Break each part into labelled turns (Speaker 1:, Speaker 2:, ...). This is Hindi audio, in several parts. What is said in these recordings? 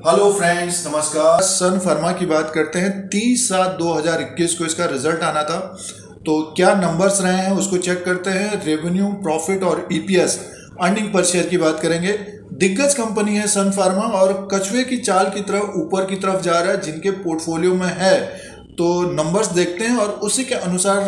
Speaker 1: हेलो फ्रेंड्स, नमस्कार। सन फार्मा की बात करते हैं। 30/7/2021 को इसका रिजल्ट आना था। तो क्या नंबर्स रहे हैं उसको चेक करते हैं। रेवेन्यू, प्रॉफिट और ईपीएस, अर्निंग पर शेयर की बात करेंगे। दिग्गज कंपनी है सन फार्मा और कछुए की चाल की तरफ ऊपर की तरफ जा रहा है जिनके पोर्टफोलियो में है। तो नंबर्स देखते हैं और उसी के अनुसार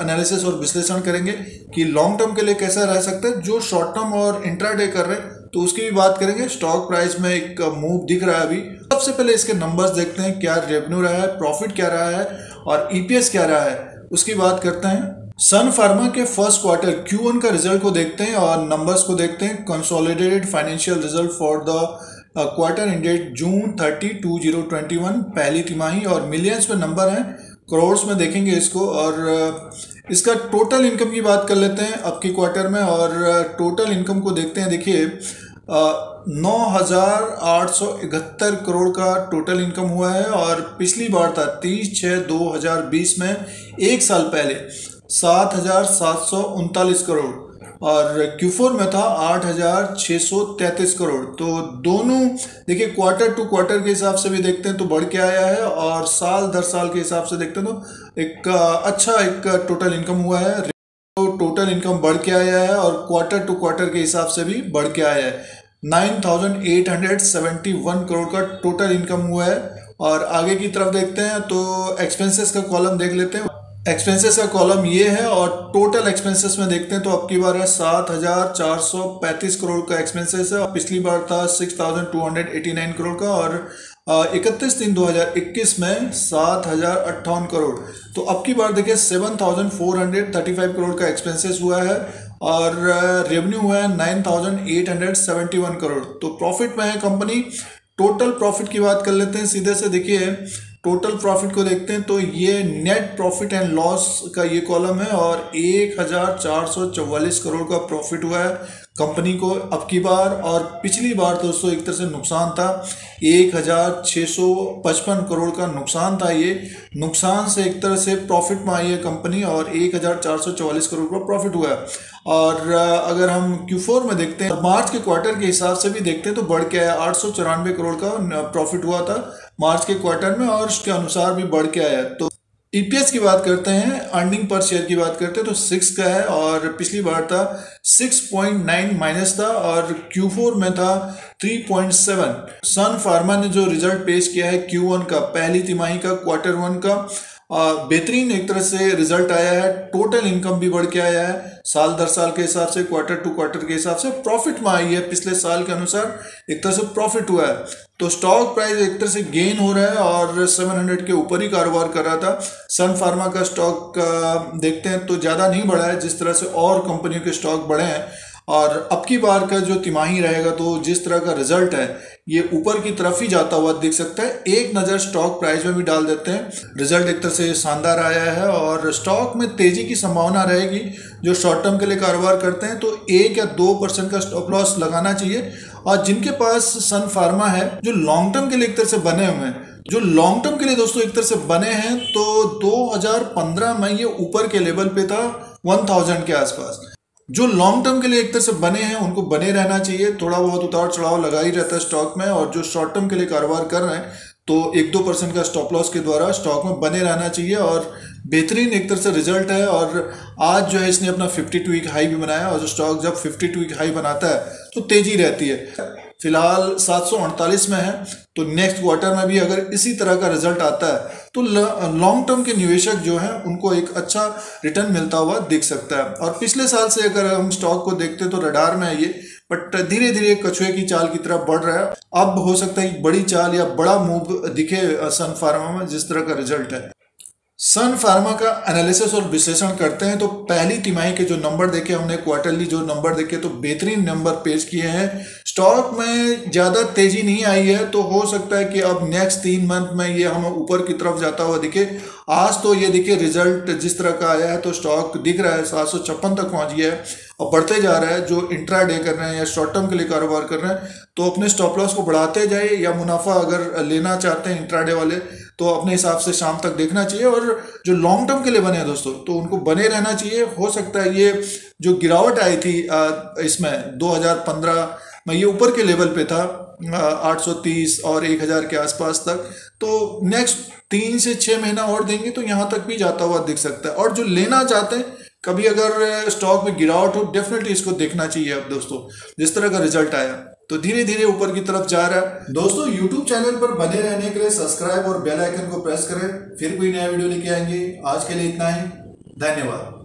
Speaker 1: एनालिसिस और विश्लेषण करेंगे कि लॉन्ग टर्म के लिए कैसा रह सकता है। जो शॉर्ट टर्म और इंट्राडे कर रहे हैं तो उसकी भी बात करेंगे। स्टॉक प्राइस में एक मूव दिख रहा है अभी। सबसे पहले इसके नंबर्स देखते हैं, क्या रेवेन्यू रहा है, प्रॉफिट क्या रहा है और ईपीएस क्या रहा है, उसकी बात करते हैं। सन फार्मा के फर्स्ट क्वार्टर Q1 का रिजल्ट को देखते हैं और नंबर्स को देखते हैं। Consolidated financial result for the quarter ended June 30, 2021, पहली तिमाही, और मिलियंस में नंबर हैं, करोड़ में देखेंगे इसको। और इसका टोटल इनकम की बात कर लेते हैं अब की क्वार्टर में। और टोटल इनकम को देखते हैं। देखिए 9,871 करोड़ का टोटल इनकम हुआ है और पिछली बार था 30/6/2020 में, एक साल पहले 7,739 करोड़, और Q4 में था 8,633 करोड़। तो दोनों देखिए क्वार्टर टू क्वार्टर के हिसाब से भी देखते हैं तो बढ़ के आया है, और साल दर साल के हिसाब से देखते हैं तो एक अच्छा एक टोटल इनकम हुआ है। तो टोटल इनकम बढ़ के आया है और क्वार्टर टू क्वार्टर के हिसाब से भी बढ़ के आया है। 9,871 करोड़ का टोटल इनकम हुआ है। और आगे की तरफ देखते हैं तो एक्सपेंसेस का कॉलम देख लेते हैं। एक्सपेंसेस का कॉलम ये है और टोटल एक्सपेंसेस में देखते हैं तो अब की बार है 7,435 करोड़ का एक्सपेंसेस है। पिछली बार था 6,289 करोड़ का, और 31/3/2021 में 7,058 करोड़। तो अब की बार देखिए 7,435 करोड़ का एक्सपेंसेस हुआ है और रेवेन्यू हुआ है 9,871 करोड़। तो प्रॉफिट में है कंपनी। टोटल प्रॉफिट की बात कर लेते हैं सीधे से। देखिए टोटल प्रॉफिट को देखते हैं तो ये नेट प्रॉफिट एंड लॉस का ये कॉलम है और 1,444 करोड़ का प्रॉफिट हुआ है कंपनी को अब की बार। और पिछली बार दोस्तों एक तरह से नुकसान था, 1,655 करोड़ का नुकसान था। ये नुकसान से एक तरह से प्रॉफिट में आई है कंपनी और 1,444 करोड़ का प्रॉफिट हुआ है। और अगर हम Q4 में देखते हैं, मार्च के क्वार्टर के हिसाब से भी देखते हैं तो बढ़ के आया, 894 करोड़ का प्रॉफिट हुआ था मार्च के क्वार्टर में, और उसके अनुसार भी बढ़ के आया। तो ईपीएस की बात करते हैं, अर्निंग पर शेयर की बात करते हैं तो 6 का है और पिछली बार था 6.9 माइनस था, और Q4 में था 3.7। सन फार्मा ने जो रिजल्ट पेश किया है Q1 का, पहली तिमाही का, क्वार्टर 1 का, बेहतरीन एक तरह से रिजल्ट आया है। टोटल इनकम भी बढ़ के आया है साल दर साल के हिसाब से, क्वार्टर टू क्वार्टर के हिसाब से। प्रॉफिट में आई है पिछले साल के अनुसार, एक तरह से प्रॉफिट हुआ है। तो स्टॉक प्राइस एक तरह से गेन हो रहा है और 700 के ऊपर ही कारोबार कर रहा था। सन फार्मा का स्टॉक देखते हैं तो ज़्यादा नहीं बढ़ा है जिस तरह से और कंपनियों के स्टॉक बढ़े हैं। और अब की बार का जो तिमाही रहेगा तो जिस तरह का रिजल्ट है ये ऊपर की तरफ ही जाता हुआ दिख सकता है। एक नज़र स्टॉक प्राइस में भी डाल देते हैं। रिजल्ट एक तरह से शानदार आया है और स्टॉक में तेजी की संभावना रहेगी। जो शॉर्ट टर्म के लिए कारोबार करते हैं तो 1 या 2% का स्टॉप लॉस लगाना चाहिए। और जिनके पास सन फार्मा है, जो लॉन्ग टर्म के लिए एक तरह से बने हुए हैं, जो लॉन्ग टर्म के लिए दोस्तों एक तरह से बने हैं, तो 2015 में ये ऊपर के लेवल पे था 1000 के आसपास। जो लॉन्ग टर्म के लिए एक तरह से बने हैं उनको बने रहना चाहिए। थोड़ा बहुत उतार चढ़ाव लगा ही रहता है स्टॉक में, और जो शॉर्ट टर्म के लिए कारोबार कर रहे हैं तो 1-2% का स्टॉप लॉस के द्वारा स्टॉक में बने रहना चाहिए। और बेहतरीन एक तरह से रिजल्ट है। और आज जो है इसने अपना 52 वीक हाई भी बनाया, और जो स्टॉक जब 52 वीक हाई बनाता है तो तेजी रहती है। फिलहाल 748 में है, तो नेक्स्ट क्वार्टर में भी अगर इसी तरह का रिजल्ट आता है तो लॉन्ग टर्म के निवेशक जो हैं उनको एक अच्छा रिटर्न मिलता हुआ दिख सकता है। और पिछले साल से अगर हम स्टॉक को देखते हैं तो रडार में है ये, बट धीरे धीरे कछुए की चाल की तरफ बढ़ रहा है। अब हो सकता है बड़ी चाल या बड़ा मूव दिखे सन फार्मा में जिस तरह का रिजल्ट है। सन फार्मा का एनालिसिस और विश्लेषण करते हैं तो पहली तिमाही के जो नंबर देखे हमने, क्वार्टरली जो नंबर देखे तो बेहतरीन नंबर पेश किए हैं। स्टॉक में ज़्यादा तेजी नहीं आई है, तो हो सकता है कि अब नेक्स्ट 3 मंथ में ये हमें ऊपर की तरफ जाता हुआ दिखे। आज तो ये देखिए रिजल्ट जिस तरह का आया है तो स्टॉक दिख रहा है 756 तक पहुंच गया है और बढ़ते जा रहा है। जो इंट्रा डे कर रहे हैं या शॉर्ट टर्म के लिए कारोबार कर रहे हैं तो अपने स्टॉप लॉस को बढ़ाते जाए, या मुनाफा अगर लेना चाहते हैं इंट्रा डे वाले तो अपने हिसाब से शाम तक देखना चाहिए। और जो लॉन्ग टर्म के लिए बने हैं दोस्तों तो उनको बने रहना चाहिए। हो सकता है ये जो गिरावट आई थी इसमें 2015 ये ऊपर के लेवल पे था 830 और 1000 के आसपास तक। तो नेक्स्ट 3 से 6 महीना और देंगे तो यहाँ तक भी जाता हुआ दिख सकता है। और जो लेना चाहते हैं, कभी अगर स्टॉक में गिरावट हो, डेफिनेटली इसको देखना चाहिए। अब दोस्तों जिस तरह का रिजल्ट आया तो धीरे धीरे ऊपर की तरफ जा रहा है। दोस्तों यूट्यूब चैनल पर बने रहने के लिए सब्सक्राइब और बेल आइकन को प्रेस करें। फिर कोई नया वीडियो लेके आएंगे। आज के लिए इतना ही, धन्यवाद।